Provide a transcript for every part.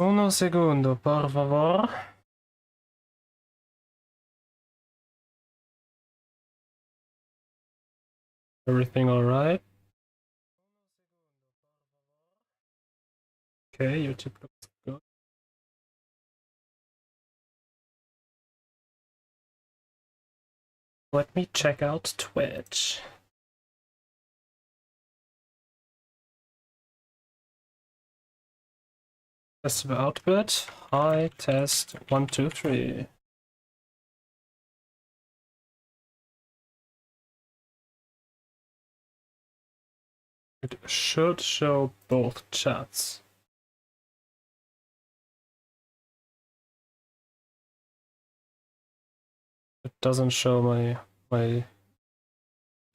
Uno segundo, por favor. Everything alright? Okay, YouTube looks good. Let me check out Twitch. Test the output. Hi, test 1, 2, 3. It should show both chats. It doesn't show my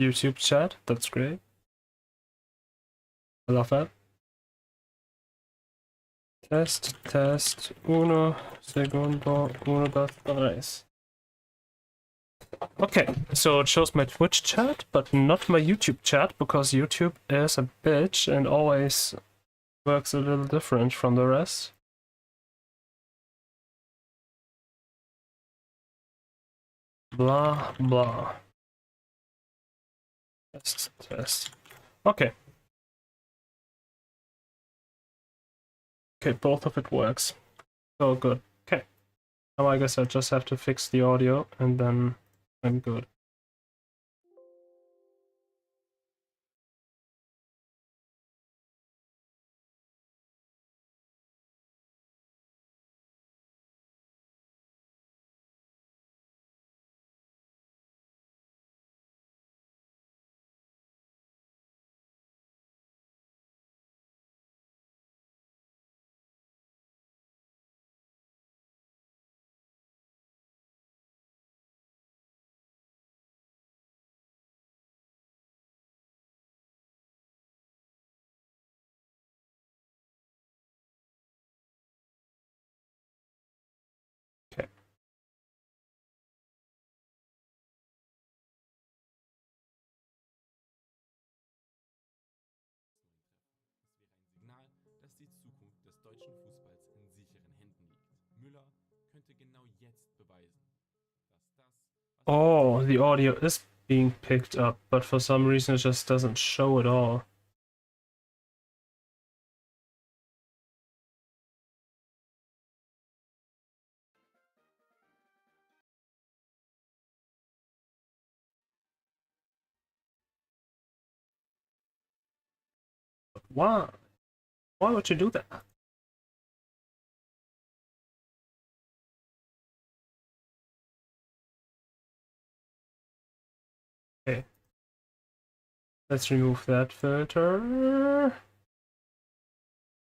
YouTube chat. That's great. I love that. Test, uno segundo, uno, dos, tres. Okay, so it shows my Twitch chat, but not my YouTube chat, because YouTube is a bitch and always works a little different from the rest. Blah, blah. Test. Okay. Okay, both of it works. Oh, good. Okay. Now I guess I just have to fix the audio and then I'm good. Okay. Dass die Zukunft des deutschen Fußballs in sicheren Händen liegt. Müller könnte genau jetzt beweisen, dass das, was Oh, the audio is being picked up, but for some reason it just doesn't show at all. Why? Why would you do that? Okay. Let's remove that filter.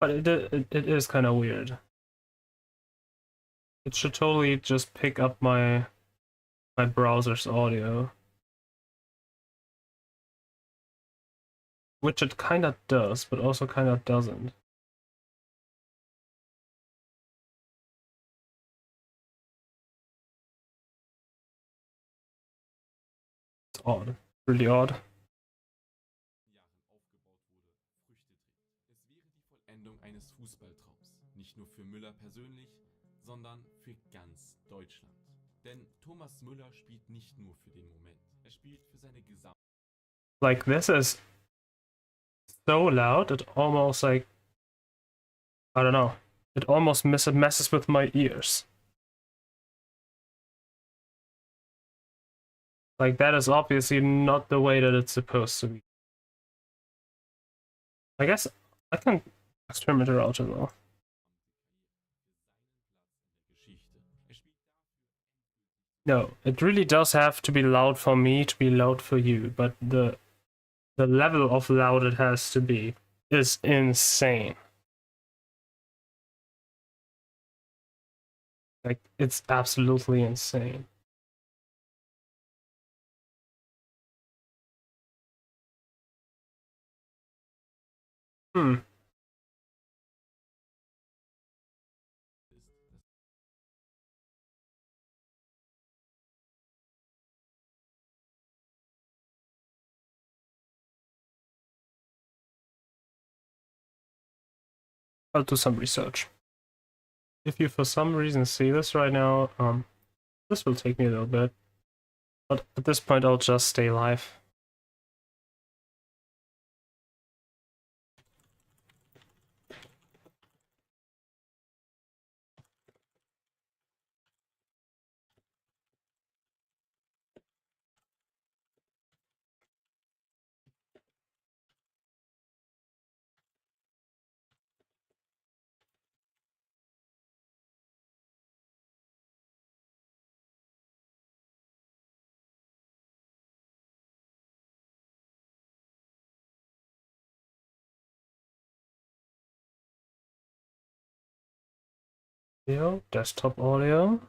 But it is kind of weird. It should totally just pick up my browser's audio. Which it kind of does, but also kind of doesn't. It's odd. Really odd. Jahren aufgebaut wurde, Früchte trägt. Es wäre die Vollendung eines Fußballtraums. Nicht nur für Müller persönlich, sondern für ganz Deutschland. Denn Thomas Müller spielt nicht nur für den Moment. Er spielt für seine gesamte... Like, this is so loud, it almost, like, I don't know. It almost messes with my ears. Like, that is obviously not the way that it's supposed to be. I guess I can experiment it out as well. No, it really does have to be loud for me to be loud for you, but the level of loud it has to be is insane. Like, it's absolutely insane. I'll do some research. if you for some reason see this right now, this will take me a little bit. But at this point I'll just stay live. Audio, desktop audio.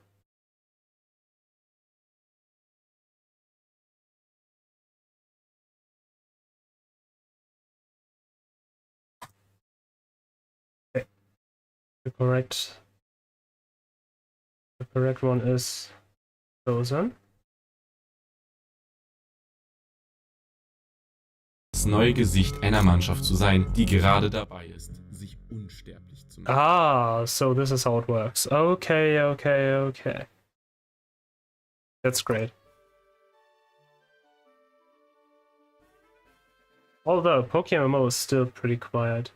Okay. The correct one is chosen. Das neue Gesicht einer Mannschaft zu sein, die gerade dabei ist, sich unsterblich zu machen. Ah, so this is how it works. Okay, okay, okay. That's great. Although PokeMMO is still pretty quiet.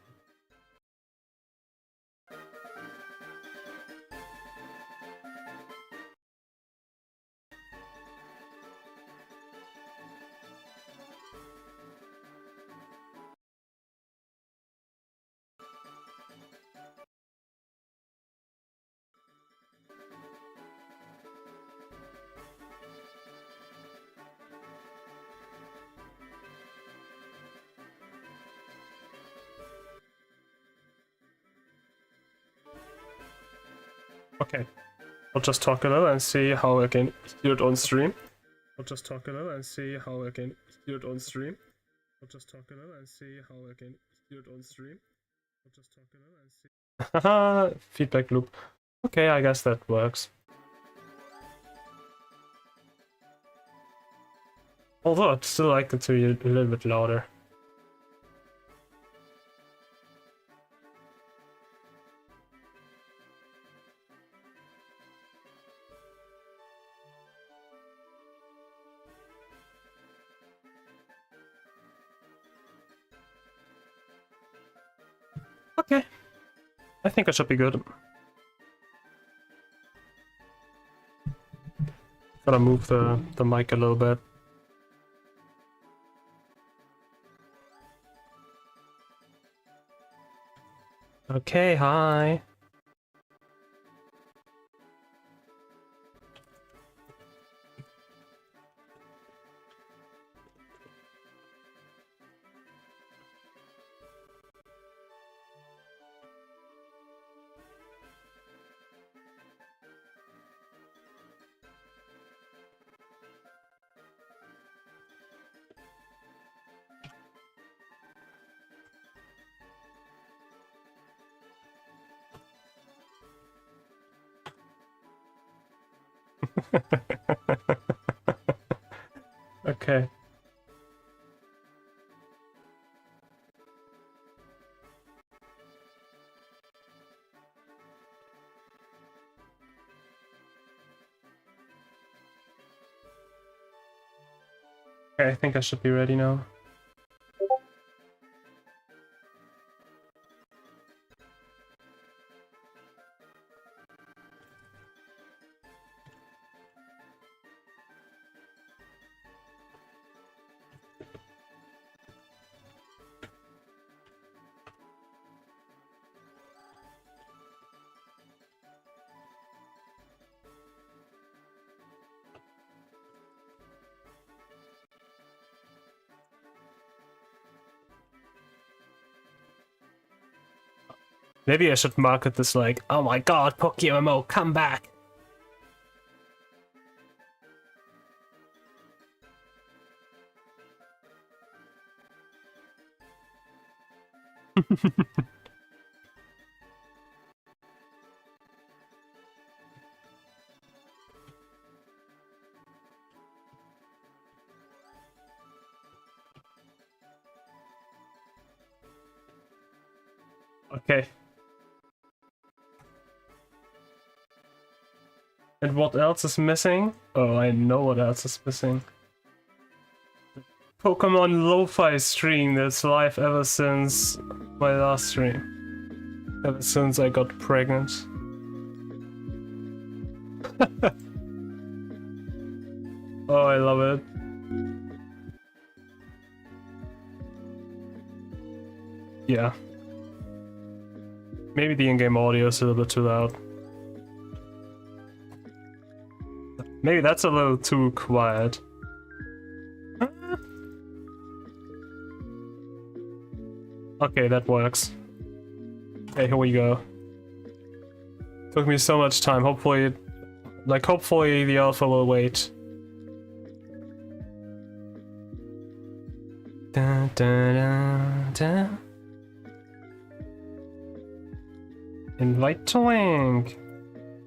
Okay, I'll just talk a little and see how I can hear it on stream. I'll just talk a little and see how I can hear it on stream. I'll just talk a little and see how I can hear it on stream. I'll just talk a little and see. Haha, feedback loop. Okay, I guess that works. Although I'd still like it to be a little bit louder. Okay. I think I should be good. Gotta move the mic a little bit. Okay, hi. Okay. Okay, I think I should be ready now. Maybe I should market this like, oh my god, PokeMMO, come back! Okay. And what else is missing? Oh, I know what else is missing. Pokemon Lo-Fi stream that's live ever since my last stream. Ever since I got pregnant. Oh, I love it. Yeah. Maybe the in-game audio is a little bit too loud. Maybe that's a little too quiet. Okay, that works. Okay, here we go. Took me so much time. Hopefully the alpha will wait. Da, da, da, da. Invite to link.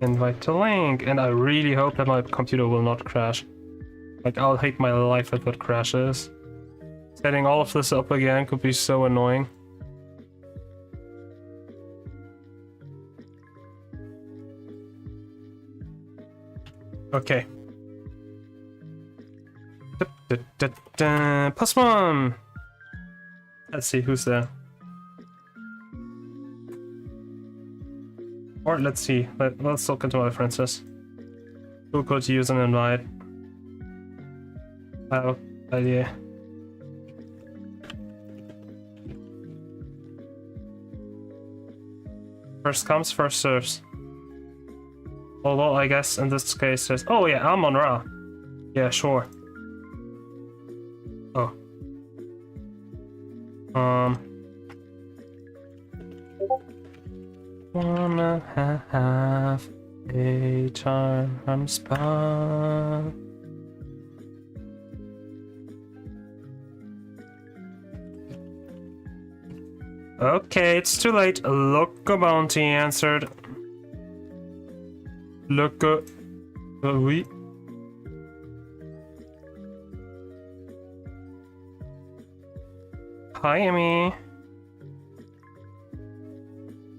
Invite to link. And I really hope that my computer will not crash. Like, I'll hate my life if it crashes. Setting all of this up again could be so annoying. Okay. +1! Let's see who's there. Or let's see. Let's look into my friends list. Who could use an invite? I have an idea. First comes, first serves. Although I guess in this case there's... Oh yeah, Amon Ra. Yeah, sure. Oh. Wanna have a charm spot. Okay, it's too late. Look, a bounty answered. Look, oui. Hi, Amy.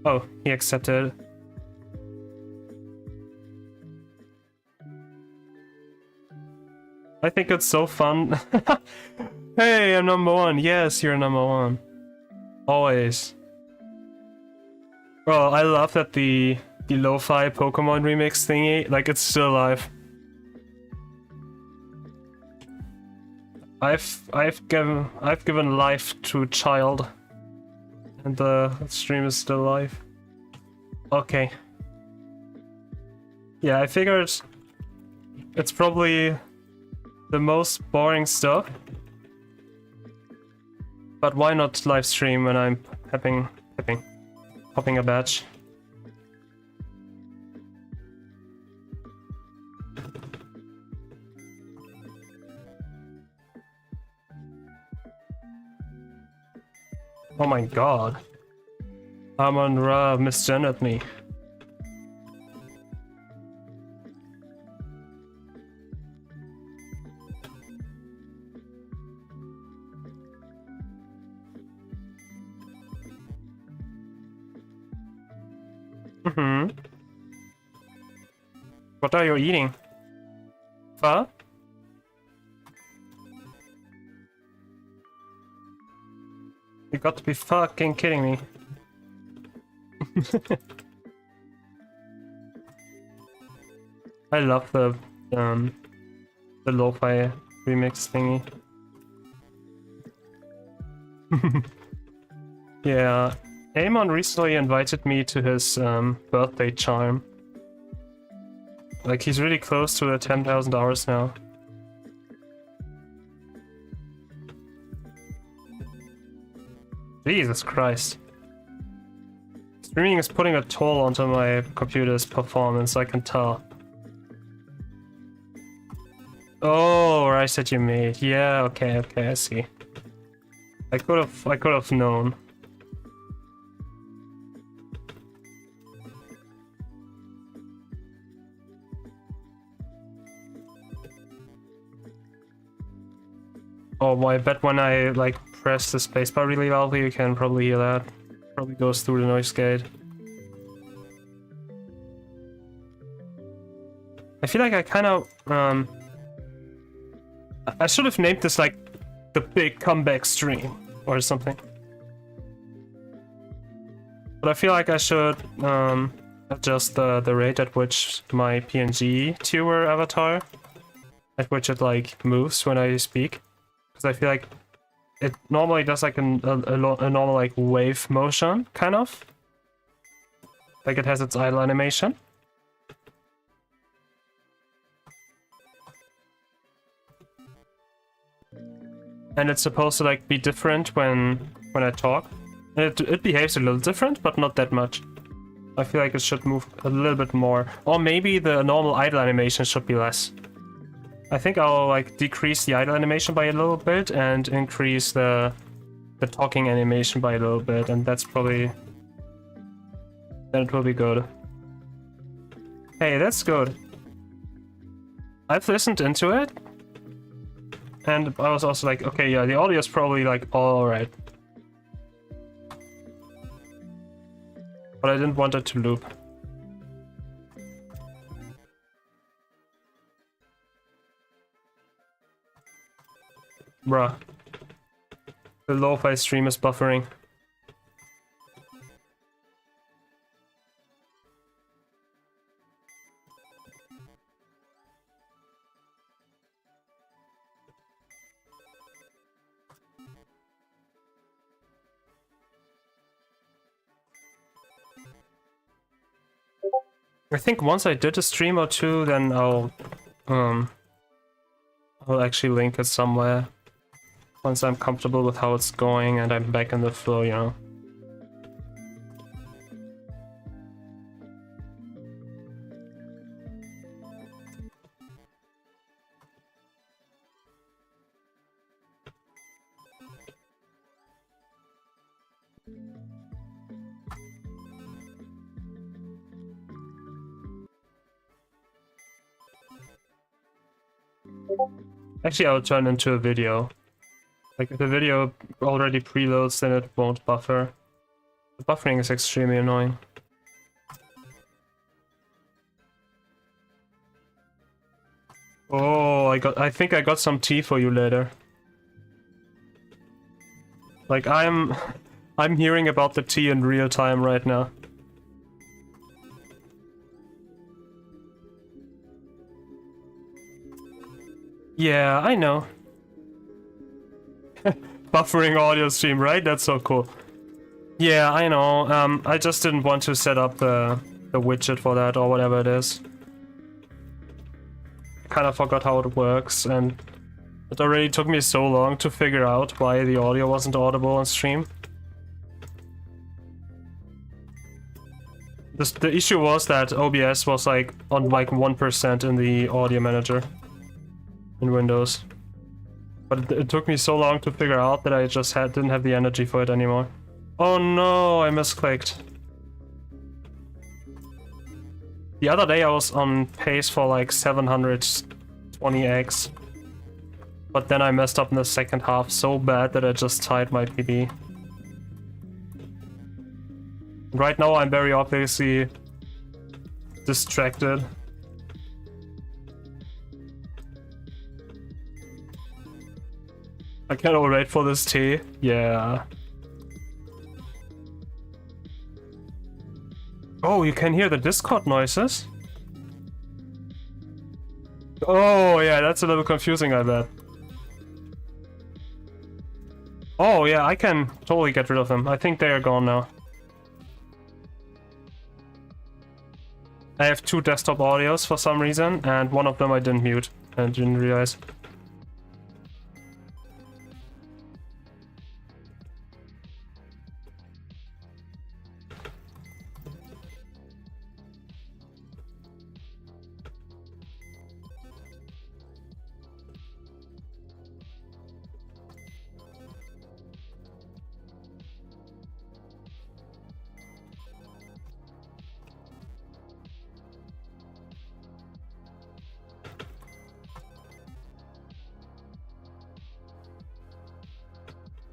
Oh, he accepted. I think it's so fun. Hey, I'm number one. Yes, you're number one. Always. Well, I love that the lo-fi Pokemon remix thingy, like, it's still alive. I've given life to a child, and the stream is still alive. Okay. Yeah, I figured it's probably the most boring stuff, but why not live stream when I'm popping a badge? Oh my god. Amon Ra misgendered me. What are you eating? Pho? You got to be fucking kidding me. I love the lo-fi remix thingy. Yeah, Amon recently invited me to his birthday charm. Like, he's really close to the 10,000 hours now. Jesus Christ. Streaming is putting a toll onto my computer's performance, I can tell. Oh, rice that you made. Yeah, okay, I see. I could have known. Oh, I bet when I, like, press the spacebar really loudly, you can probably hear that. Probably goes through the noise gate. I feel like I kind of I should have named this like the big comeback stream or something. But I feel like I should adjust the rate at which my PNG tuber avatar, at which it like moves when I speak, because I feel like it normally does like a normal like wave motion, kind of. Like it has its idle animation. And it's supposed to like be different when I talk. It behaves a little different, but not that much. I feel like it should move a little bit more. Or maybe the normal idle animation should be less. I think I'll like decrease the idle animation by a little bit and increase the talking animation by a little bit, and that's probably... then it will be good. Hey, that's good. I've listened into it, and I was also like, okay, yeah, the audio is probably like alright. But I didn't want it to loop. Bruh. The lo-fi stream is buffering. I think once I did a stream or two, then I'll actually link it somewhere. Once I'm comfortable with how it's going and I'm back in the flow, you know. Actually, I'll turn into a video. Like, if the video already preloads, then it won't buffer. The buffering is extremely annoying. Oh, I think I got some tea for you later. Like, I'm hearing about the tea in real time right now. Yeah, I know. Buffering audio stream, right? That's so cool. Yeah, I know. I just didn't want to set up the widget for that or whatever it is. I kind of forgot how it works, and it already took me so long to figure out why the audio wasn't audible on stream. The issue was that OBS was like on like 1% in the audio manager in Windows. But it took me so long to figure out that I just didn't have the energy for it anymore. Oh no, I misclicked. The other day I was on pace for like 720x. But then I messed up in the second half so bad that I just tied my PB. Right now I'm very obviously distracted. I cannot wait for this tea. Yeah. Oh, you can hear the Discord noises? Oh, yeah, that's a little confusing, I bet. Oh, yeah, I can totally get rid of them. I think they are gone now. I have 2 desktop audios for some reason, and one of them I didn't mute and didn't realize.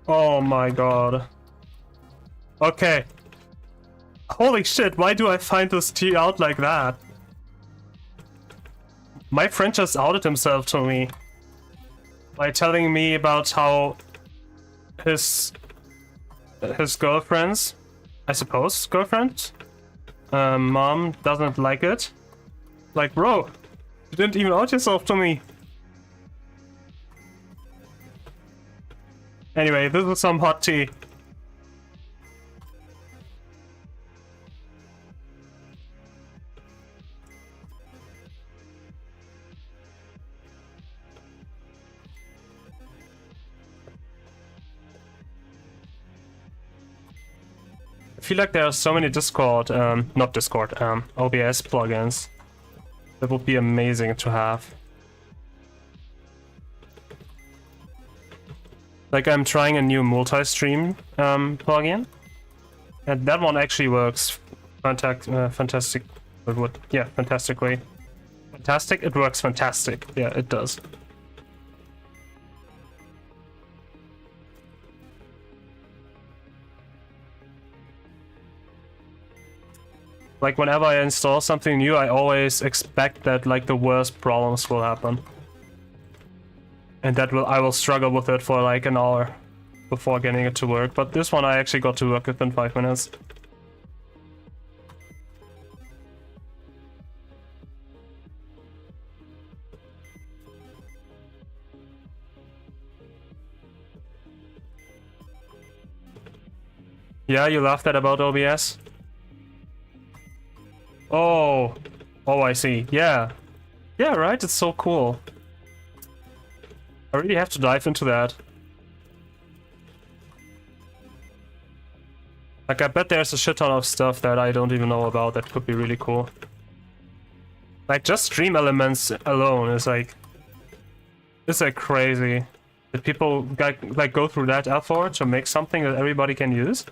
Oh my god. Okay. Holy shit, why do I find this tea out like that? My friend just outed himself to me by telling me about how his girlfriend's, I suppose, girlfriend, mom doesn't like it. Like, bro, you didn't even out yourself to me. Anyway, this is some hot tea. I feel like there are so many Discord, not Discord, OBS plugins that would be amazing to have. Like, I'm trying a new multi-stream plugin, and that one actually works fantastic. Yeah, fantastically. Fantastic? It works fantastic. Yeah, it does. Like, whenever I install something new, I always expect that, like, the worst problems will happen. And that I will struggle with it for, like, an hour before getting it to work. But this one I actually got to work within 5 minutes. Yeah, you laughed at about OBS? Oh, I see. Yeah. Yeah, right? It's so cool. I really have to dive into that. Like, I bet there's a shit ton of stuff that I don't even know about that could be really cool. Like, just stream elements alone is like... It's like crazy. That people like go through that effort to make something that everybody can use.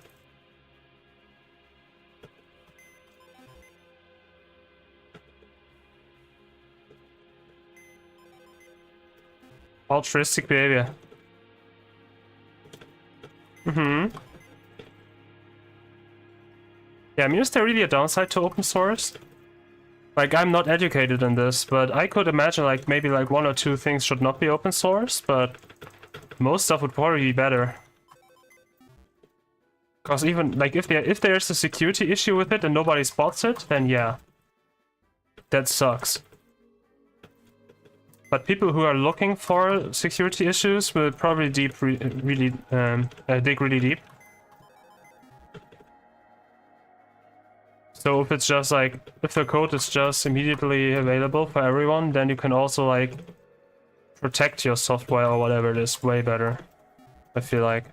Altruistic behavior. Mm-hmm. Yeah, I mean, is there really a downside to open source? Like, I'm not educated in this, but I could imagine, like, maybe like 1 or 2 things should not be open source, but most stuff would probably be better. Because even, like, if there's a security issue with it and nobody spots it, then yeah. That sucks. But people who are looking for security issues will probably dig really deep. So if it's just like, if the code is just immediately available for everyone, then you can also like protect your software or whatever it is way better, I feel like.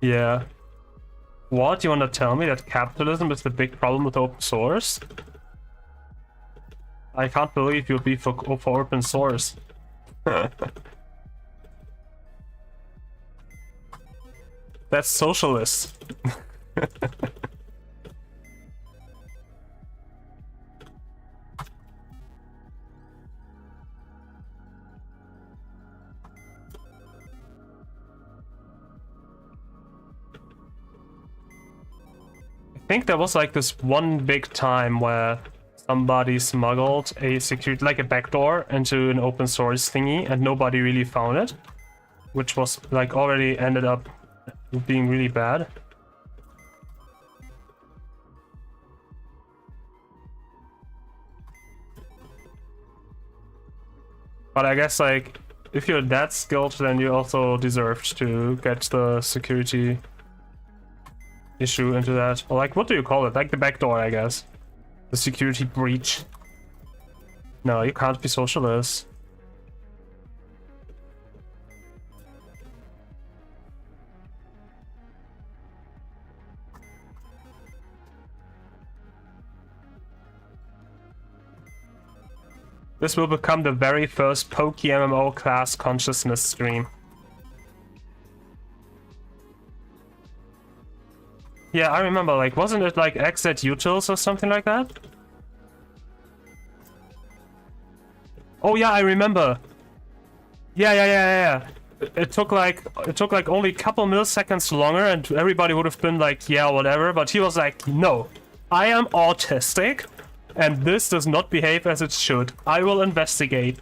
Yeah. What? You wanna tell me that capitalism is the big problem with open source? I can't believe you'll be for open source. That's socialist. I think there was like this one big time where somebody smuggled a security, like a backdoor, into an open source thingy and nobody really found it, which was like already ended up being really bad. But I guess like if you're that skilled, then you also deserved to get the security issue into that. Or like, what do you call it? Like the backdoor, I guess. The security breach. No, you can't be socialist. This will become the very first PokeMMO class consciousness stream. Yeah, I remember, like, wasn't it like XZ Utils or something like that? Oh yeah, I remember. Yeah. It took like only a couple milliseconds longer, and everybody would have been like, yeah, whatever. But he was like, no, I am autistic, and this does not behave as it should. I will investigate.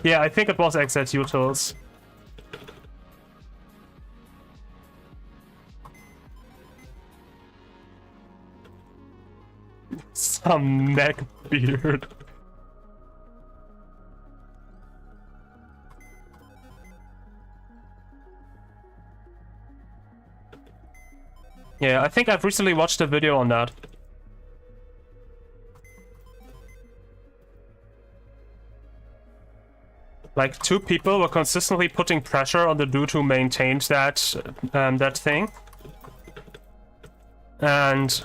Yeah, I think it was executils. Some neck beard. Yeah, I think I've recently watched a video on that. Like, 2 people were consistently putting pressure on the dude who maintained that that thing. And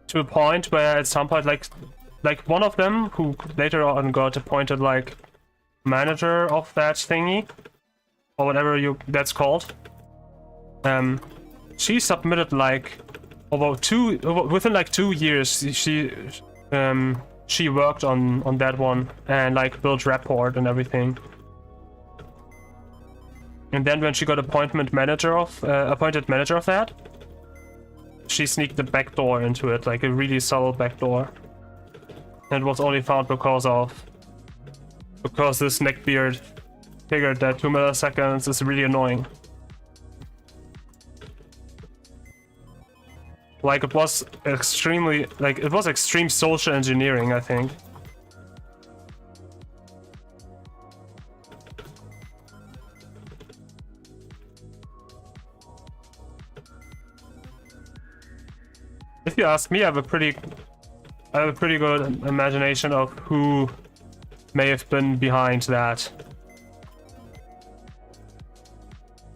to a point where at some point, like one of them, who later on got appointed like manager of that thingy, or whatever that's called, she submitted like within like 2 years she worked on that one and like built rapport and everything. And then when she got appointed manager of that, she sneaked the back door into it, like a really subtle back door. And it was only found because this neckbeard figured that 2 milliseconds is really annoying. Like, it was extreme social engineering, I think. If you ask me, I have a pretty good imagination of who may have been behind that.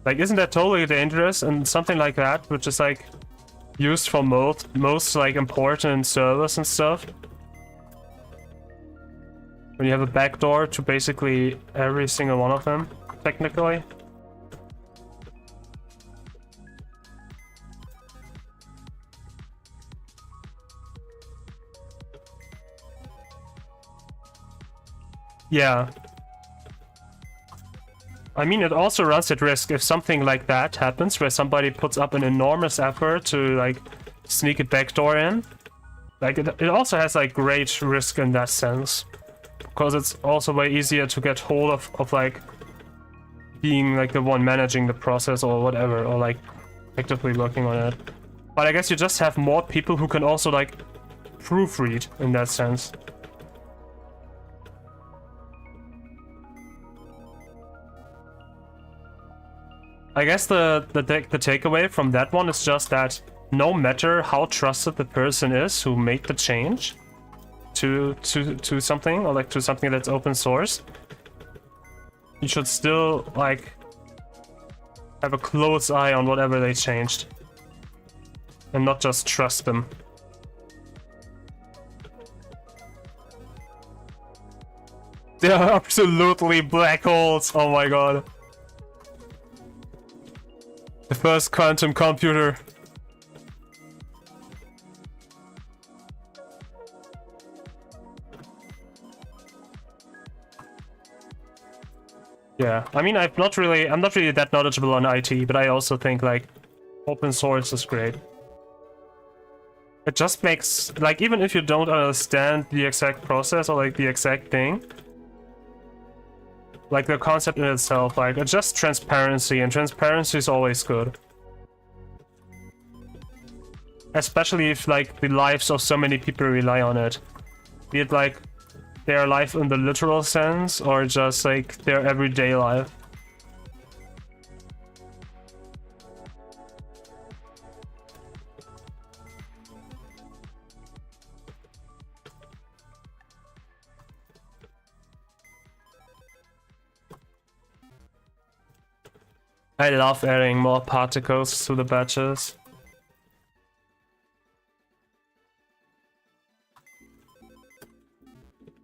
Like, isn't that totally dangerous? And something like that, which is like used for most like important servers and stuff. When you have a backdoor to basically every single one of them, technically. Yeah. I mean, it also runs at risk if something like that happens, where somebody puts up an enormous effort to, like, sneak a backdoor in. Like, it also has, like, great risk in that sense. Because it's also way easier to get hold of like, being, like, the one managing the process or whatever, or, like, actively working on it. But I guess you just have more people who can also, like, proofread in that sense. I guess the takeaway from that one is just that no matter how trusted the person is who made the change to something, or like to something that's open source, you should still like have a close eye on whatever they changed and not just trust them. They are absolutely black holes. Oh my god. The first quantum computer. Yeah, I mean, I'm not really that knowledgeable on IT, but I also think like open source is great. It just makes, like, even if you don't understand the exact process or like the exact thing, like the concept in itself, like, it's just transparency, and transparency is always good. Especially if, like, the lives of so many people rely on it. Be it, like, their life in the literal sense, or just, like, their everyday life. I love adding more particles to the batches.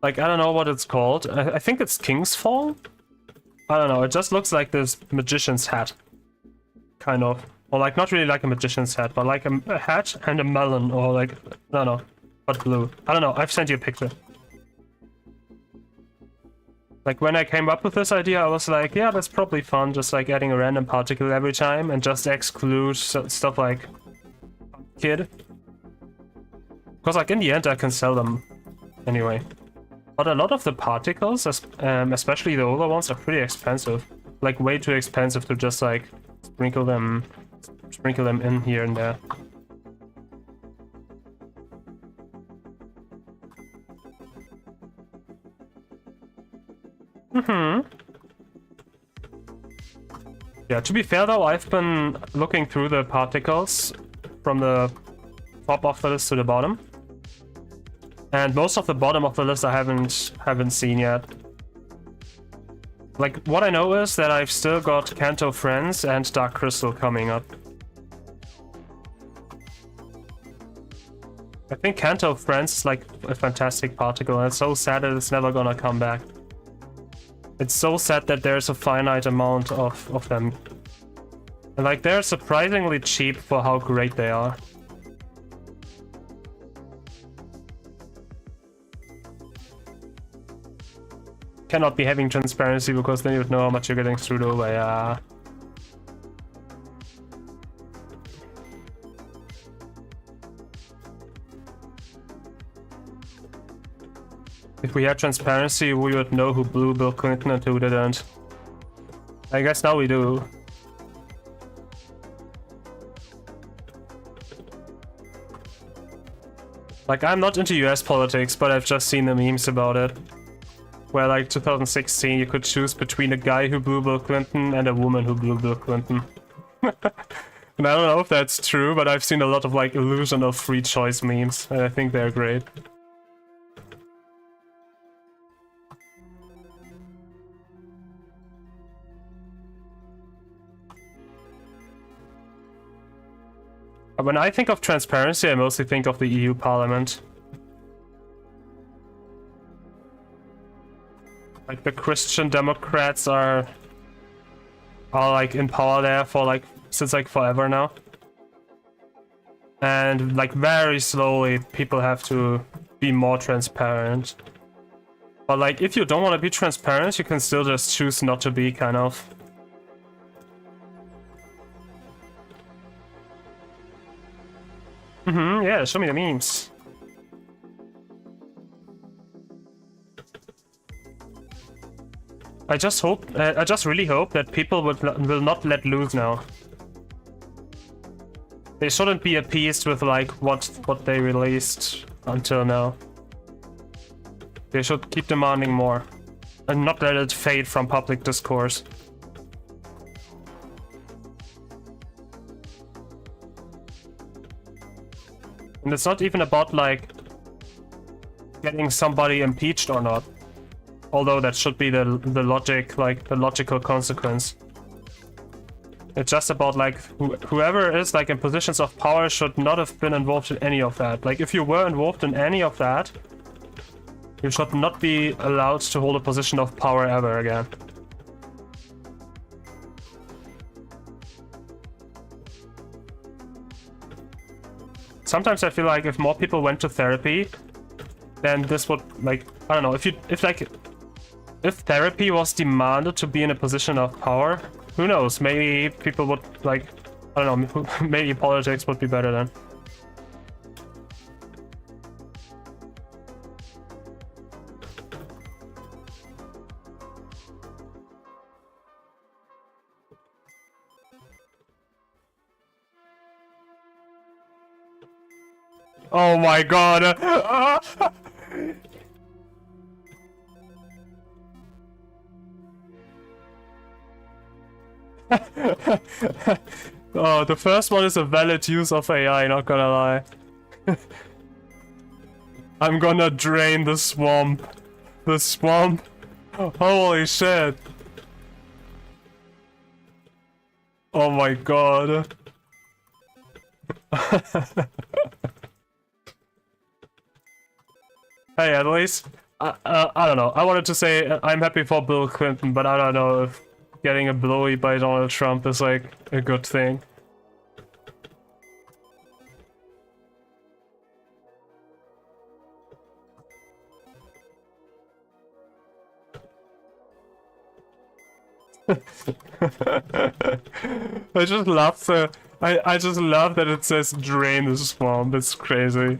Like, I don't know what it's called. I think it's King's Fall? I don't know, it just looks like this magician's hat. Kind of. Or like, not really like a magician's hat, but like a hat and a melon, or like, I don't know, but blue. I don't know, I've sent you a picture. Like, when I came up with this idea, I was like, yeah, that's probably fun, just like adding a random particle every time and just exclude stuff like Kid. Because, like, in the end, I can sell them anyway. But a lot of the particles, especially the older ones, are pretty expensive. Like, way too expensive to just, like, sprinkle them in here and there. Yeah, to be fair though, I've been looking through the particles from the top of the list to the bottom. And most of the bottom of the list I haven't seen yet. Like, what I know is that I've still got Kanto Friends and Dark Crystal coming up. I think Kanto Friends is like a fantastic particle, and it's so sad that it's never gonna come back. It's so sad that there's a finite amount of them. And like, they're surprisingly cheap for how great they are. Cannot be having transparency because then you'd know how much you're getting screwed over, yeah. If we had transparency, we would know who blew Bill Clinton and who didn't. I guess now we do. Like, I'm not into US politics, but I've just seen the memes about it. Where, like, 2016, you could choose between a guy who blew Bill Clinton and a woman who blew Bill Clinton. And I don't know if that's true, but I've seen a lot of, like, illusion of free choice memes, and I think they're great. When I think of transparency, I mostly think of the EU Parliament. Like, the Christian Democrats are like in power there for like since like forever now. And like very slowly people have to be more transparent. But like, if you don't want to be transparent, you can still just choose not to be, kind of. Yeah, show me the memes. I just really hope that people will not let loose now. They shouldn't be appeased with like what they released until now. They should keep demanding more and not let it fade from public discourse. And it's not even about like getting somebody impeached or not. Although that should be the logic, like the logical consequence. It's just about like whoever is like in positions of power should not have been involved in any of that. Like, if you were involved in any of that, you should not be allowed to hold a position of power ever again. Sometimes I feel like if more people went to therapy, then this would, like, I don't know, if therapy was demanded to be in a position of power, who knows, maybe people would, like, I don't know, maybe politics would be better then. Oh my god! Oh, the first one is a valid use of AI, not gonna lie. I'm gonna drain the swamp. The swamp? Holy shit. Oh my god. Hey, at least, I don't know. I wanted to say I'm happy for Bill Clinton, but I don't know if getting a blowy by Donald Trump is like a good thing. I just love the I just love that it says drain the swamp. It's crazy.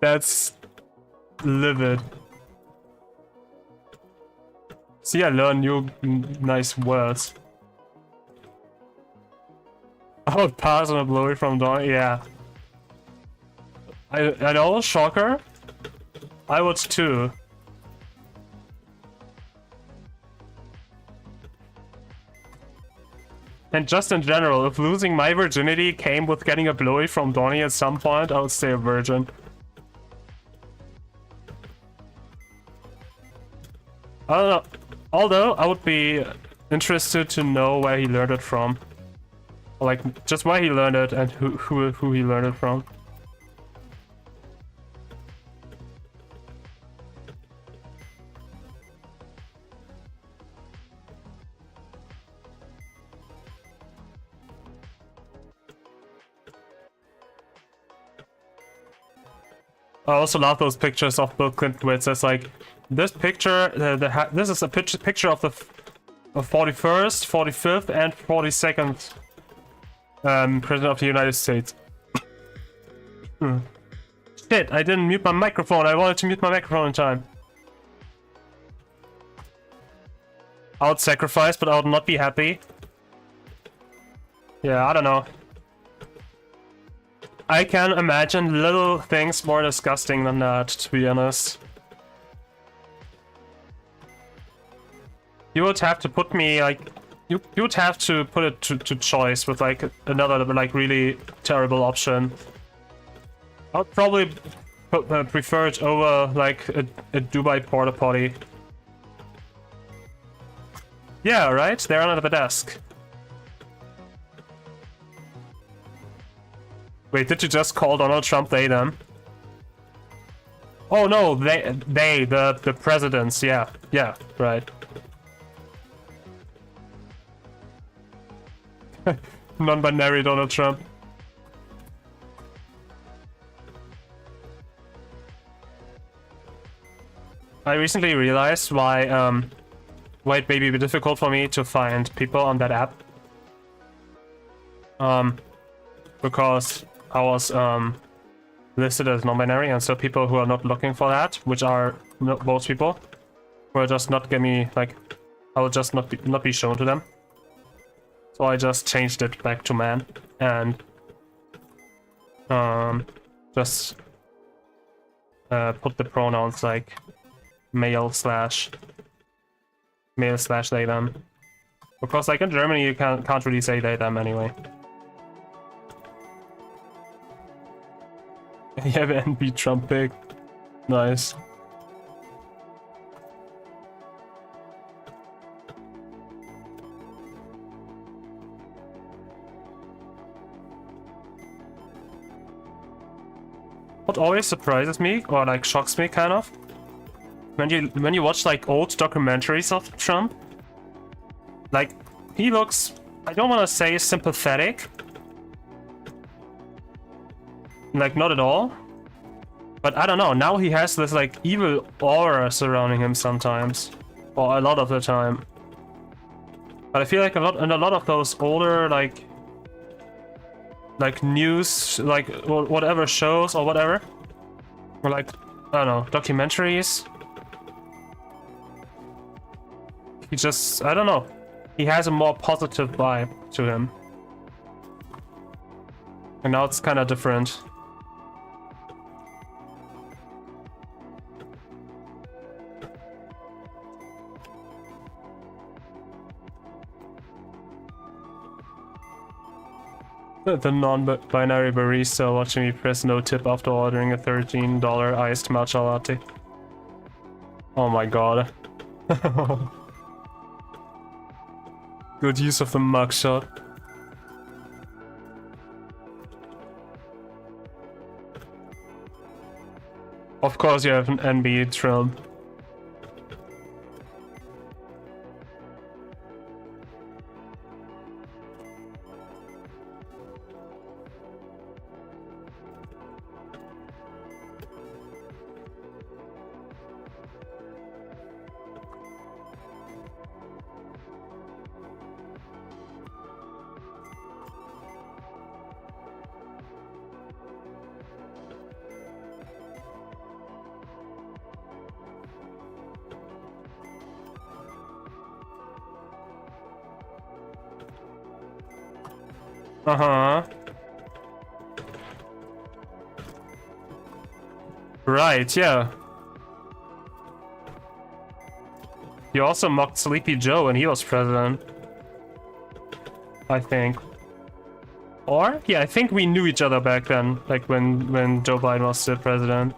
That's livid. See, I learn new nice words. I would pass on a blowy from Dawn. Yeah. I know, shocker. I would too. And just in general, if losing my virginity came with getting a blowy from Donnie at some point, I would stay a virgin. I don't know. Although, I would be interested to know where he learned it from. Like, just where he learned it and who he learned it from. I also love those pictures of Bill Clinton where it says like, this picture, this is a picture of the 41st, 45th, and 42nd President of the United States. Shit, I didn't mute my microphone. I wanted to mute my microphone in time. I would sacrifice, but I would not be happy. Yeah, I don't know. I can imagine little things more disgusting than that, to be honest. You would have to put me, like... You would have to put it to choice with, like, another, like, really terrible option. I would probably prefer it over, like, a Dubai porta potty. Yeah, right? They're under the desk. Wait, did you just call Donald Trump they, them? Oh no, the presidents, yeah, right. Non-binary Donald Trump. I recently realized why it may be difficult for me to find people on that app. Because I was listed as non-binary, and so people who are not looking for that, which are most people, will just not get me, like, I will just not be shown to them. So I just changed it back to man, and just put the pronouns like male slash they them, because like in Germany you can't really say they them anyway. Yeah, and beat Trump big. Nice. What always surprises me, or like shocks me kind of, when you watch like old documentaries of Trump, like he looks, I don't want to say sympathetic, like not at all, but I don't know, now he has this like evil aura surrounding him sometimes, or a lot of the time. But I feel like in a lot of those older like news, like whatever shows or whatever, or like, I don't know, documentaries, he just, I don't know, he has a more positive vibe to him, and now it's kind of different. The non-binary barista watching me press no tip after ordering a $13 iced matcha latte. Oh my god. Good use of the mugshot. Of course you have an NB Trump. Uh-huh. Right, yeah. You also mocked Sleepy Joe when he was president. I think. Or? Yeah, I think we knew each other back then, like when Joe Biden was still president.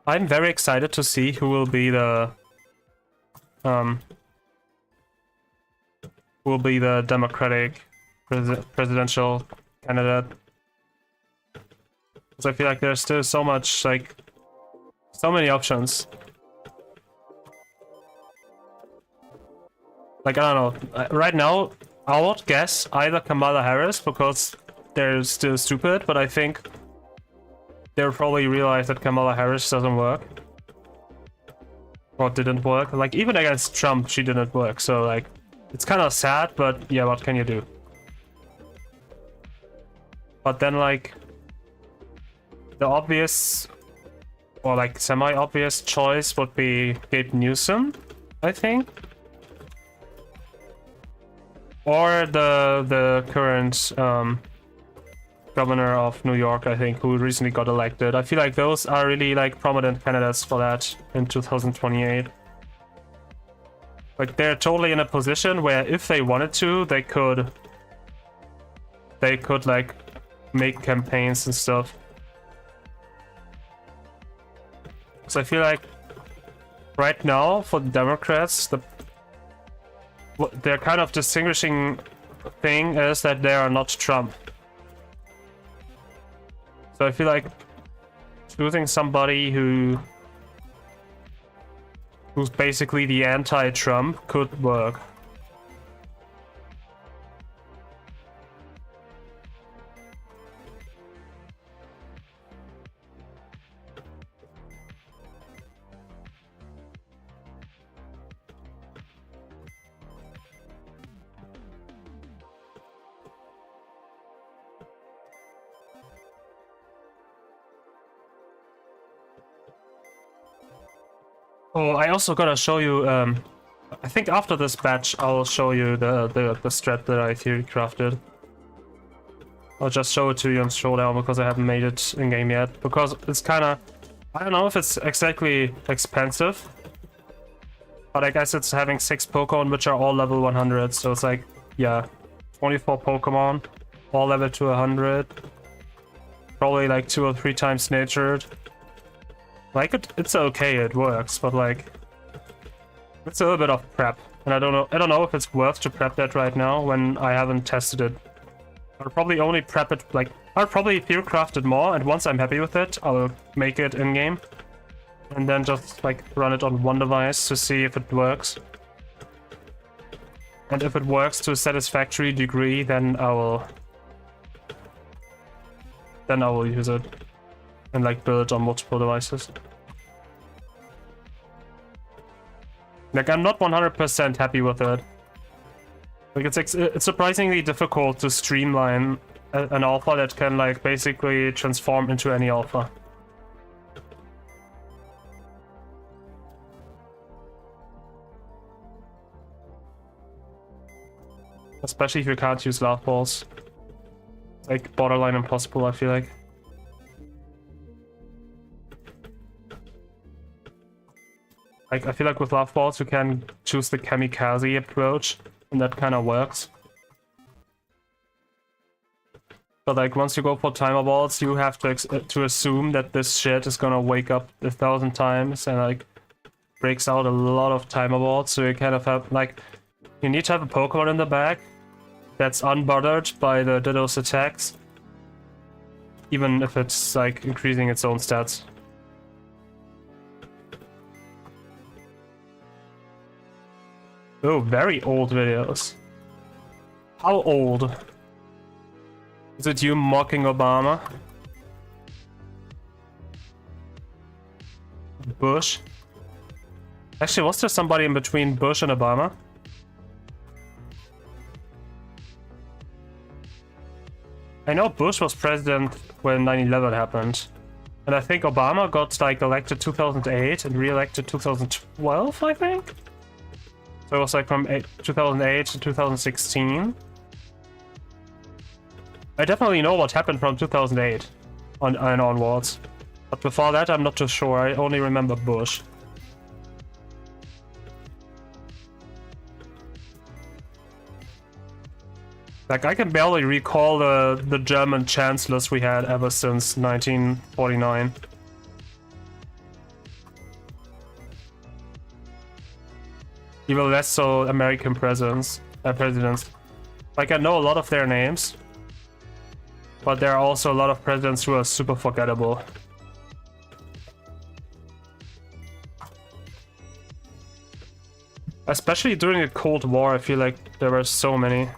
I'm very excited to see who will be the Democratic presidential candidate. Because I feel like there's still so much, like, so many options. Like, I don't know. Right now, I would guess either Kamala Harris, because they're still stupid, but I think they'll probably realize that Kamala Harris doesn't work. Or didn't work. Like, even against Trump, she didn't work. So, like, it's kind of sad, but yeah, what can you do? But then, like, the obvious, or like semi-obvious choice would be Gabe Newsom, I think. Or the current governor of New York, I think, who recently got elected. I feel like those are really like prominent candidates for that in 2028. Like, they're totally in a position where if they wanted to, they could like make campaigns and stuff. So I feel like right now for the Democrats, their kind of distinguishing thing is that they are not Trump. So I feel like choosing somebody who's basically the anti-Trump could work. Oh, I also gotta show you, I think after this batch, I'll show you the strat that I theory crafted. I'll just show it to you on Showdown because I haven't made it in-game yet. Because it's kinda, I don't know if it's exactly expensive, but I guess it's having 6 Pokemon which are all level 100, so it's like, yeah, 24 Pokemon, all level to 100. Probably like 2 or 3 times natured. Like, it's okay, it works, but like, it's a little bit of prep, and I don't know if it's worth to prep that right now when I haven't tested it. I'll probably only prep it, like, I'll probably theory craft it more, and once I'm happy with it, I'll make it in-game. And then just, like, run it on one device to see if it works. And if it works to a satisfactory degree, then I will use it. And like build it on multiple devices. Like, I'm not 100% happy with it. Like, it's surprisingly difficult to streamline an alpha that can like basically transform into any alpha. Especially if you can't use laugh balls. It's like borderline impossible, I feel like. Like, I feel like with laugh balls you can choose the kamikaze approach, and that kind of works. But like, once you go for timer balls, you have to assume that this shit is gonna wake up 1,000 times and like breaks out a lot of timer balls. So you kind of have like, you need to have a Pokemon in the back that's unbothered by the Ditto's attacks, even if it's like increasing its own stats. Oh, very old videos. How old? Is it you mocking Obama? Bush? Actually, was there somebody in between Bush and Obama? I know Bush was president when 9/11 happened. And I think Obama got like elected 2008 and re-elected 2012, I think. So it was like from 2008 to 2016. I definitely know what happened from 2008 and onwards. But before that, I'm not too sure. I only remember Bush. Like, I can barely recall the German chancellors we had ever since 1949. Even less so American presidents. Like, I know a lot of their names, but there are also a lot of presidents who are super forgettable. Especially during the Cold War, I feel like there were so many.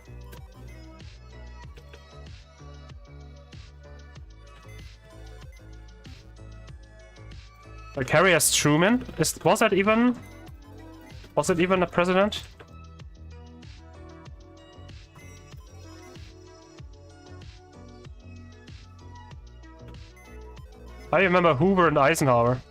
Like Harry S. Truman? Was it even a president? I remember Hoover and Eisenhower.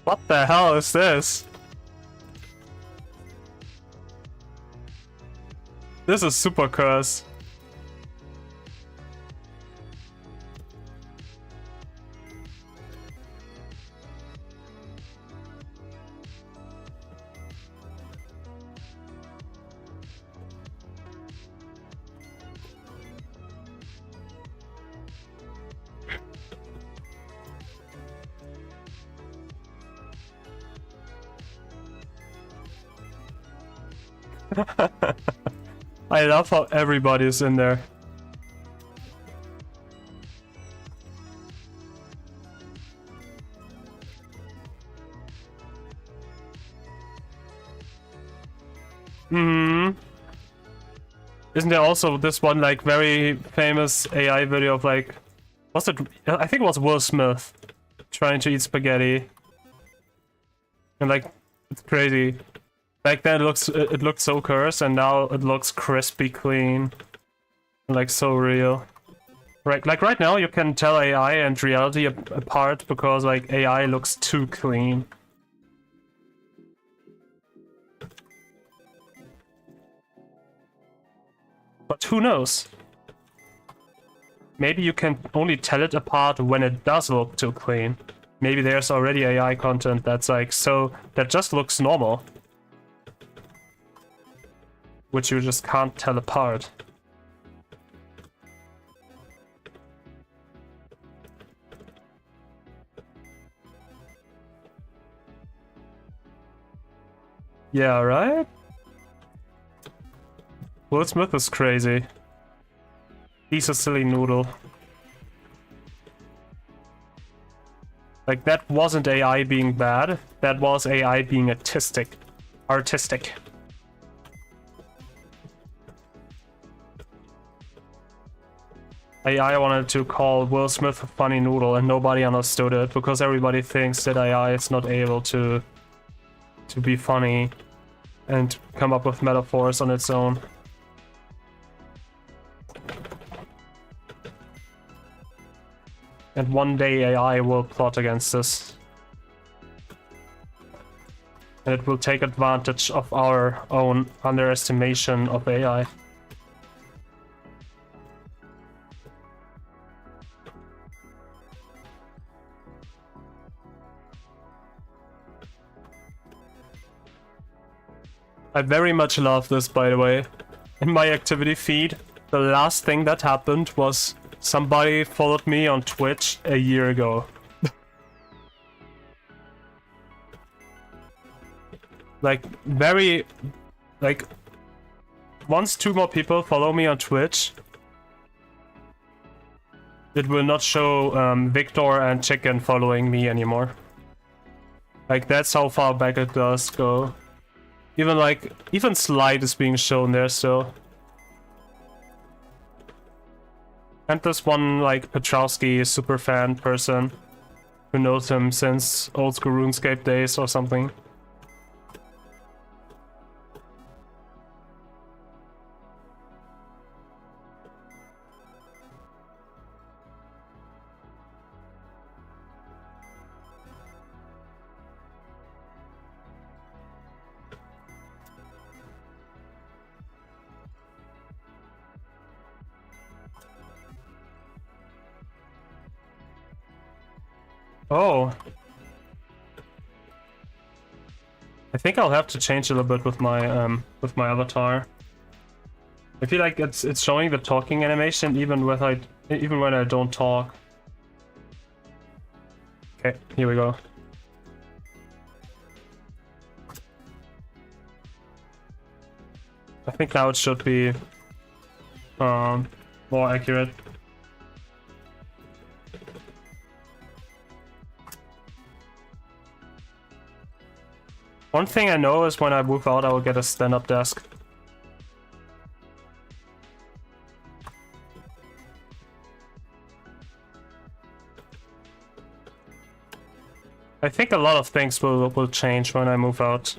What the hell is this? This is super curse. I love how everybody's in there. Isn't there also this one like very famous AI video of like, was it? I think it was Will Smith trying to eat spaghetti, and like it's crazy. Back then it looked so cursed, and now it looks crispy clean, like so real. Right, like right now you can tell AI and reality apart because like AI looks too clean. But who knows? Maybe you can only tell it apart when it does look too clean. Maybe there's already AI content that's like that just looks normal, which you just can't tell apart. Yeah, right? Will Smith is crazy. He's a silly noodle. Like, that wasn't AI being bad, that was AI being artistic. AI wanted to call Will Smith a funny noodle and nobody understood it because everybody thinks that AI is not able to be funny and come up with metaphors on its own. And one day AI will plot against us. And it will take advantage of our own underestimation of AI. I very much love this, by the way. in my activity feed, the last thing that happened was somebody followed me on Twitch a year ago. Like, very... Like, once 2 more people follow me on Twitch, it will not show Victor and Chicken following me anymore. Like, that's how far back it does go. Even Slide is being shown there still. And this one, like, Petrowski superfan person who knows him since old school RuneScape days or something. Oh. I think I'll have to change a little bit with my avatar. I feel like it's showing the talking animation even when I don't talk. Okay, here we go. I think now it should be more accurate. One thing I know is when I move out, I will get a stand-up desk. I think a lot of things will change when I move out.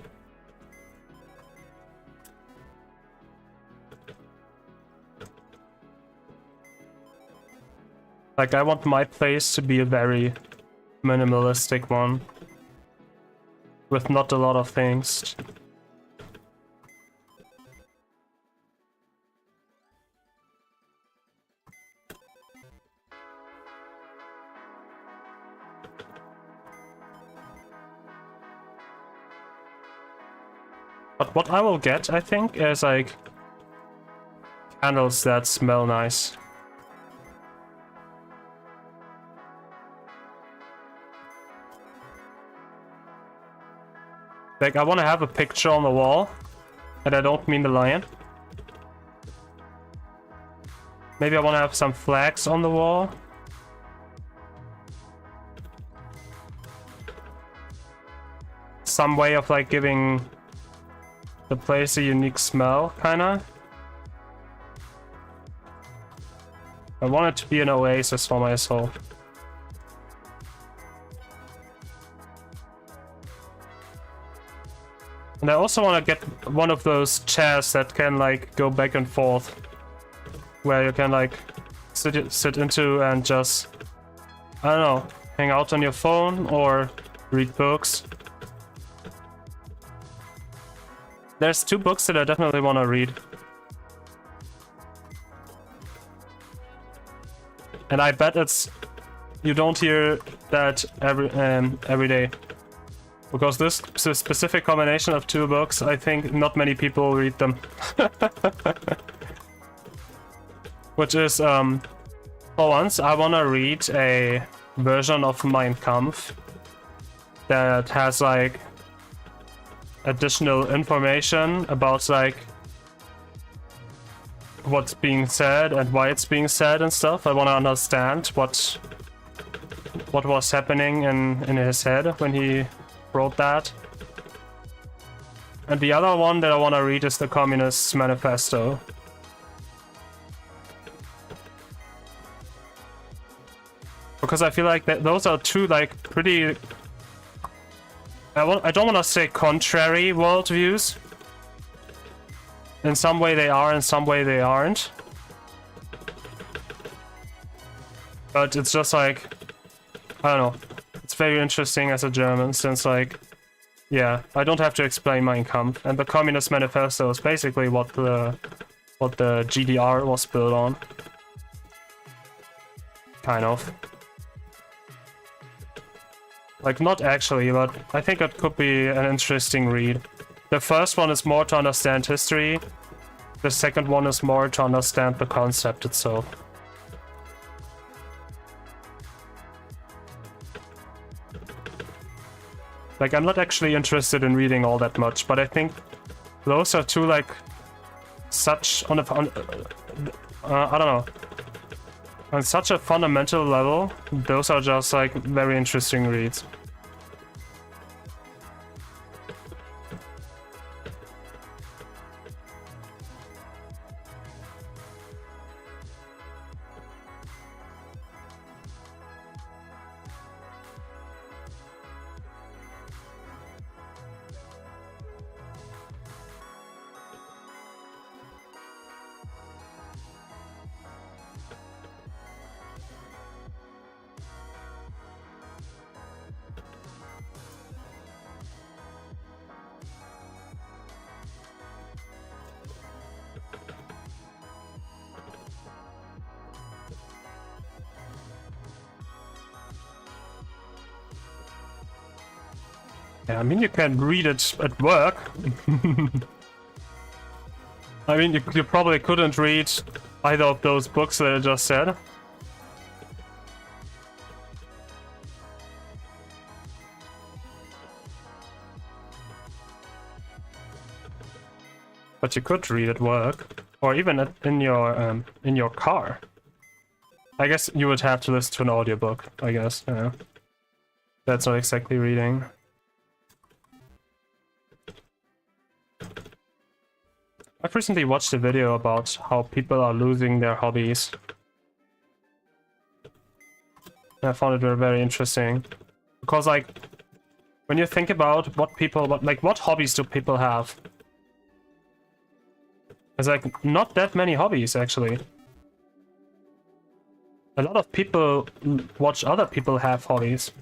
Like, I want my place to be a very minimalistic one. With not a lot of things. But what I will get, I think, is like candles that smell nice. Like, I want to have a picture on the wall, and I don't mean the lion. Maybe I want to have some flags on the wall. Some way of, like, giving the place a unique smell, kinda. I want it to be an oasis for my soul. And I also want to get one of those chairs that can like go back and forth, where you can like sit into and just, I don't know, hang out on your phone or read books. There's 2 books that I definitely want to read. And I bet you don't hear that every day. Because this specific combination of 2 books, I think not many people read them. Which is, for once, I want to read a version of Mein Kampf that has, like, additional information about, like, what's being said and why it's being said and stuff. I want to understand what was happening in his head when he wrote that. And the other one that I want to read is the Communist Manifesto. Because I feel like those are 2 like pretty, I don't want to say contrary worldviews. In some way they are, in some way they aren't. But it's just like, I don't know. It's very interesting as a German, since like, yeah, I don't have to explain Mein Kampf, and the Communist Manifesto is basically what the GDR was built on. Kind of. Like, not actually, but I think it could be an interesting read. The first one is more to understand history. The second one is more to understand the concept itself. Like, I'm not actually interested in reading all that much, but I think those are two, like, such I don't know. On such a fundamental level, those are just, like, very interesting reads. Yeah, I mean, you can read it at work. I mean, you probably couldn't read either of those books that I just said. But you could read at work, or even in your car. I guess you would have to listen to an audiobook, I guess, yeah. That's not exactly reading. I've recently watched a video about how people are losing their hobbies. And I found it very, very interesting. Because, like, when you think about what hobbies do people have? There's, like, not that many hobbies, actually. A lot of people watch other people have hobbies.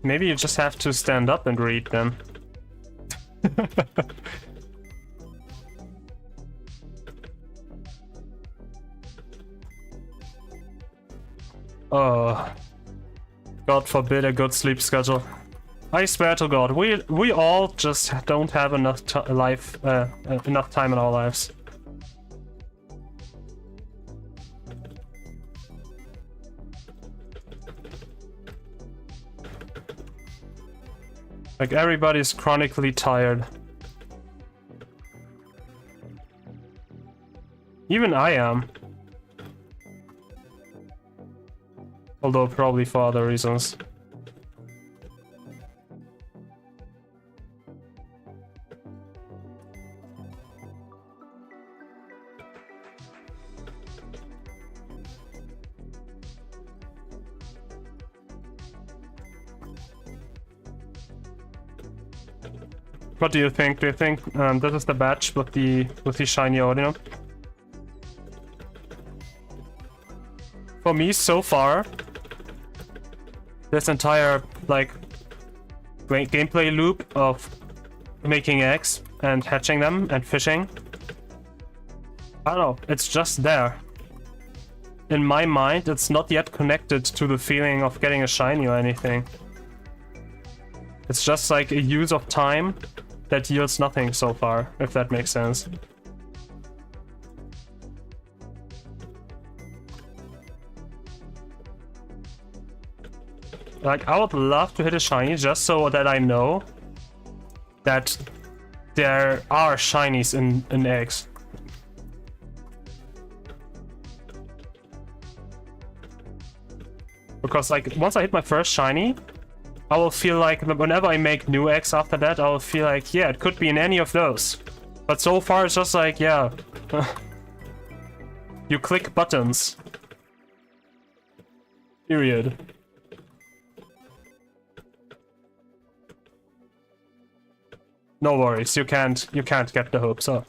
Maybe you just have to stand up and read then. Oh, God forbid a good sleep schedule. I swear to God, we all just don't have enough enough time in our lives. Like, everybody's chronically tired. Even I am. Although probably for other reasons. What do you think? Do you think this is the batch with the shiny Audino? For me, so far, this entire like gameplay loop of making eggs and hatching them and fishing, I don't know, it's just there. In my mind, it's not yet connected to the feeling of getting a shiny or anything. It's just like a use of time that yields nothing so far, if that makes sense. Like, I would love to hit a shiny just so that I know that there are shinies in eggs. Because, like, once I hit my first shiny, I will feel like whenever I make new eggs after that, I will feel like, yeah, it could be in any of those. But so far, it's just like, yeah. You click buttons. Period. No worries, you can't get the hopes up.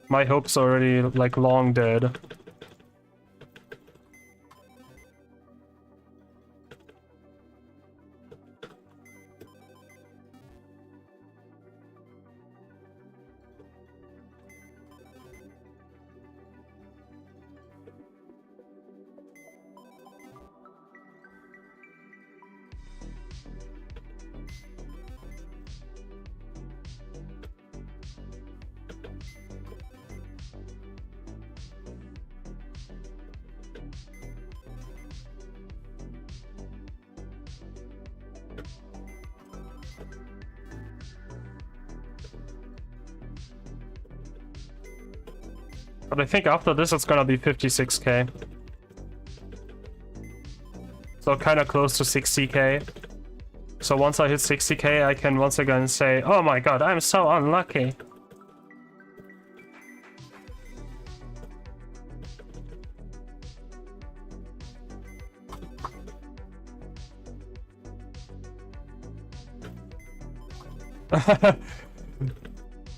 My hopes are already, like, long dead. But I think after this it's gonna be 56k. So kind of close to 60k. So once I hit 60k, I can once again say, oh my god, I'm so unlucky.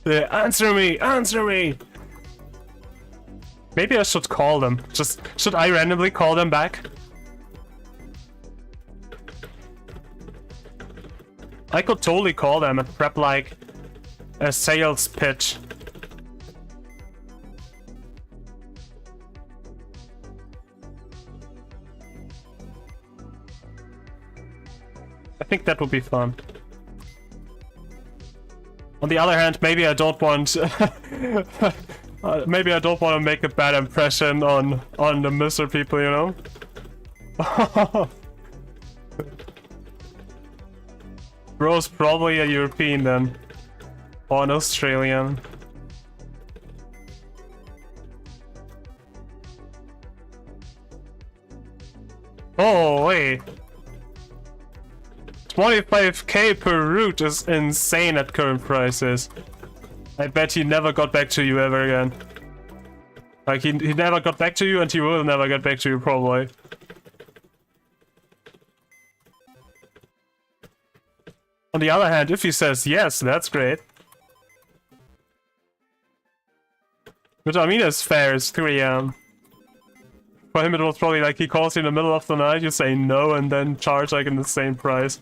Yeah, answer me! Answer me! Maybe I should call them. Should I randomly call them back? I could totally call them and prep like a sales pitch. I think that would be fun. On the other hand, maybe I don't want maybe I don't want to make a bad impression on the Mr. people, you know? Bro's probably a European then. Or an Australian. Oh, wait. 25k per route is insane at current prices. I bet he never got back to you ever again. Like, he never got back to you and he will never get back to you, probably. On the other hand, if he says yes, that's great. Which I mean is fair, it's 3 AM. For him it was probably like he calls you in the middle of the night, you say no and then charge like in the same price.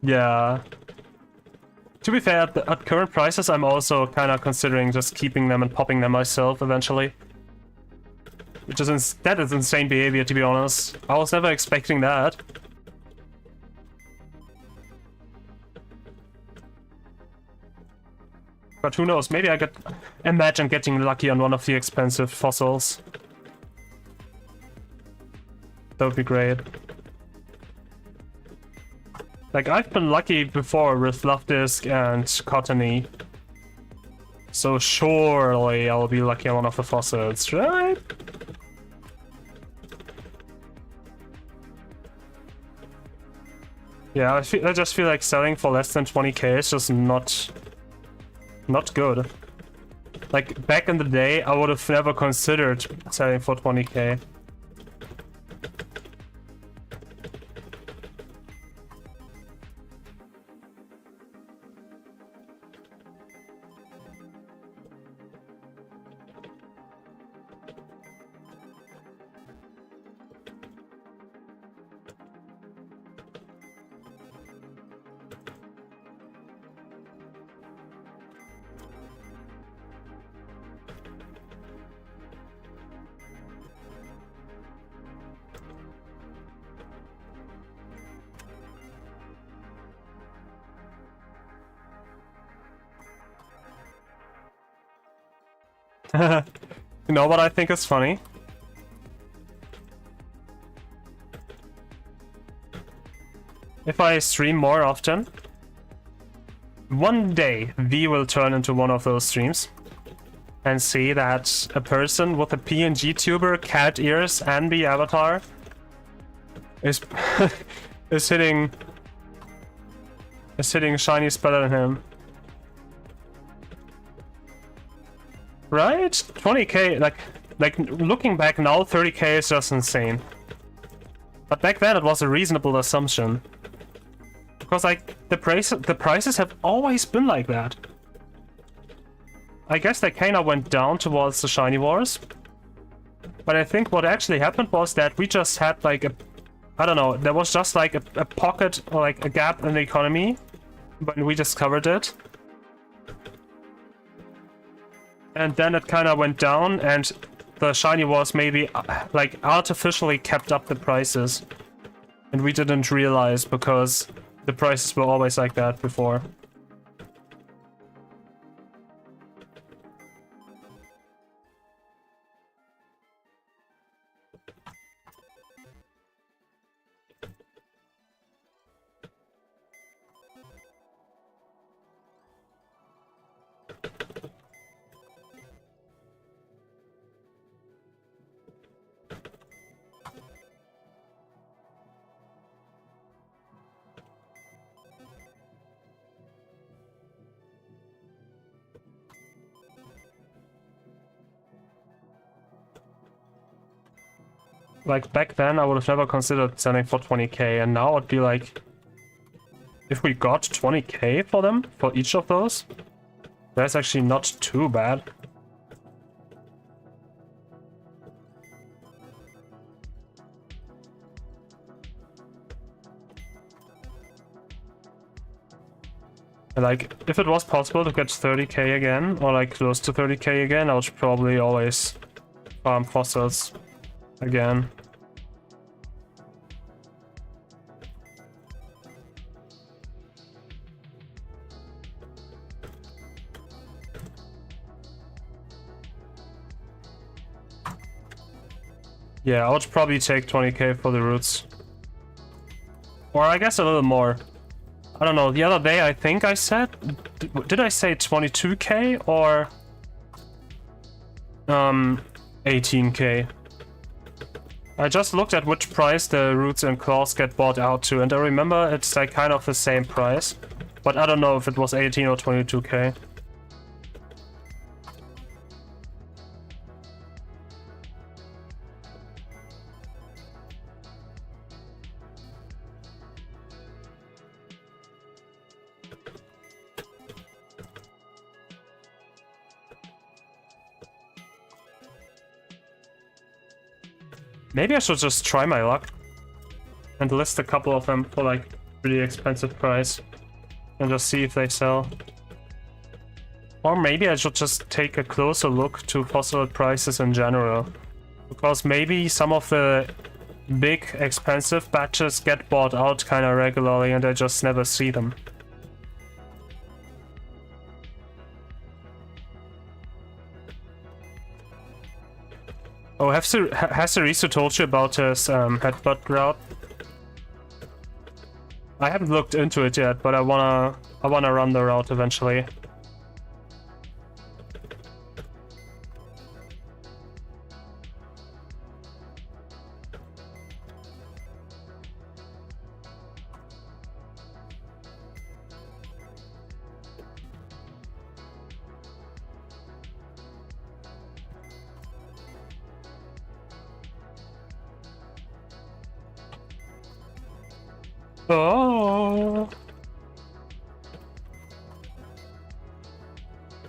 Yeah. To be fair, at current prices I'm also kind of considering just keeping them and popping them myself eventually. Which is that is insane behavior, to be honest. I was never expecting that. But who knows, maybe I could imagine getting lucky on one of the expensive fossils. That would be great. Like, I've been lucky before with Love Disc and Cottony. So surely I'll be lucky on one of the fossils, right? Yeah, I just feel like selling for less than 20k is just not good. Like, back in the day, I would have never considered selling for 20k. You know what I think is funny? If I stream more often, one day V will turn into one of those streams and see that a person with a PNG tuber, cat ears, and the avatar is is hitting shinies better than him. Right? 20k, like looking back now, 30k is just insane. But back then it was a reasonable assumption. Because like the prices have always been like that. I guess they kinda went down towards the shiny wars. But I think what actually happened was that we just had like I don't know, there was just like a pocket or like a gap in the economy when we discovered it. And then it kind of went down, and the shiny wars maybe like artificially kept up the prices, and we didn't realize because the prices were always like that before. like back then I would have never considered selling for 20k, and now it'd be like, if we got 20k for them, for each of those, that's actually not too bad. Like, if it was possible to get 30k again, or like close to 30k again, I would probably always farm fossils again. Yeah, I would probably take 20k for the roots. Or I guess a little more. I don't know, the other day I think I said... Did I say 22k or... 18k? I just looked at which price the roots and claws get bought out to, and I remember it's like kind of the same price. But I don't know if it was 18 or 22k. Maybe I should just try my luck and list a couple of them for like really expensive price and just see if they sell. Or maybe I should just take a closer look to fossil prices in general, because maybe some of the big expensive batches get bought out kind of regularly and I just never see them. Oh, has Ceriso told you about his headbutt route? I haven't looked into it yet, but I wanna run the route eventually. Oh!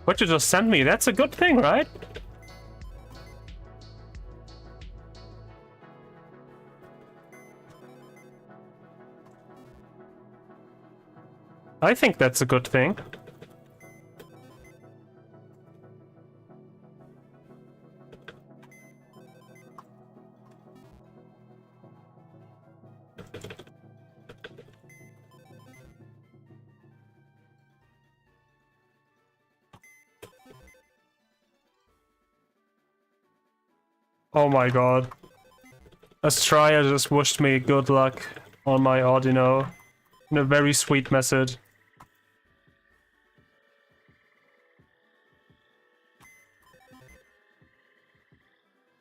What you just sent me, that's a good thing, right? I think that's a good thing. Oh my god. Astraea just wished me good luck on my Audino in a very sweet message.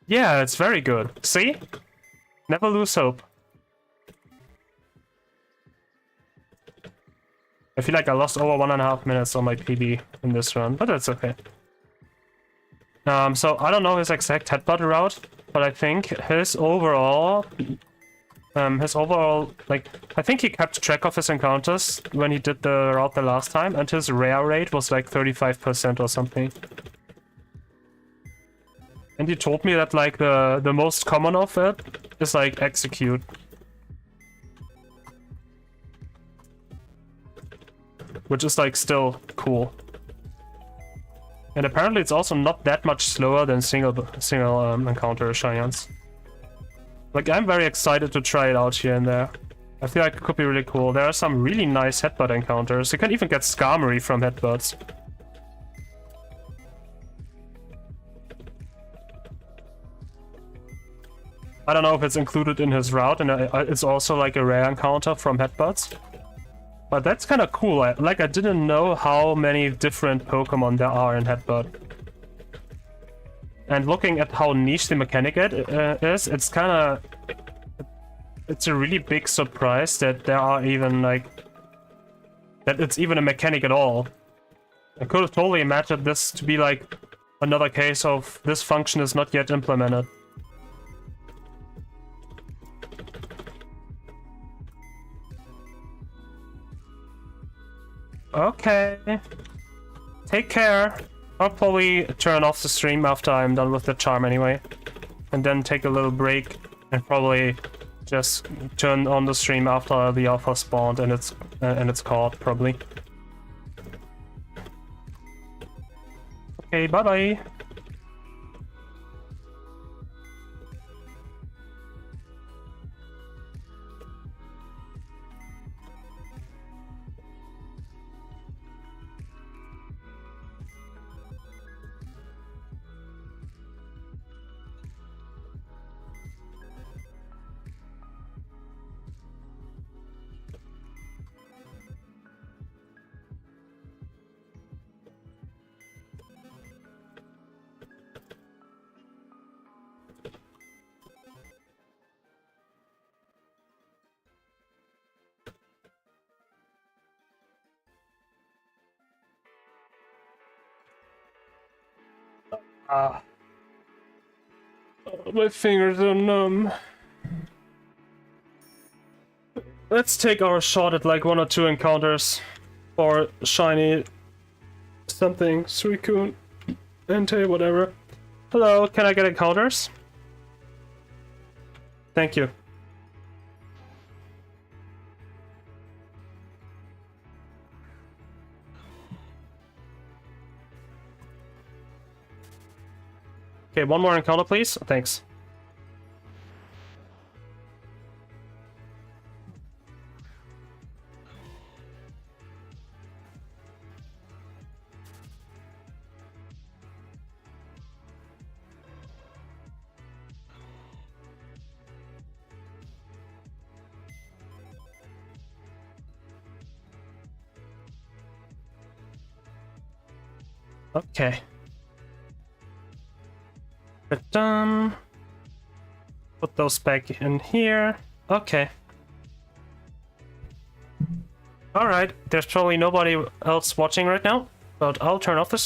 Yeah, it's very good. See? Never lose hope. I feel like I lost over 1.5 minutes on my PB in this run, but that's okay. So I don't know his exact headbutt route, but I think his overall, like, I think he kept track of his encounters when he did the route the last time, and his rare rate was like 35% or something. And he told me that like the most common of it is like execute. Which is like still cool. And apparently it's also not that much slower than single encounter giants. Like, I'm very excited to try it out here and there. I feel like it could be really cool. There are some really nice headbutt encounters. You can even get Skarmory from headbutts. I don't know if it's included in his route, and it's also like a rare encounter from headbutts. But that's kind of cool. I didn't know how many different Pokemon there are in Headbutt. And looking at how niche the mechanic is, it's kind of... It's a really big surprise that there are even, like... that it's even a mechanic at all. I could have totally imagined this to be, like, another case of this function is not yet implemented. Okay. Take care. I'll probably turn off the stream after I'm done with the charm anyway. And then take a little break and probably just turn on the stream after the alpha spawned and it's caught, probably. Okay, bye-bye. Ah. Oh, my fingers are numb. Let's take our shot at like 1 or 2 encounters for shiny something, Suicune, Entei, whatever. Hello, can I get encounters? Thank you. Okay, 1 more encounter, please. Thanks. Okay. Put those back in here. Okay. Alright, there's probably nobody else watching right now, but I'll turn off the stream.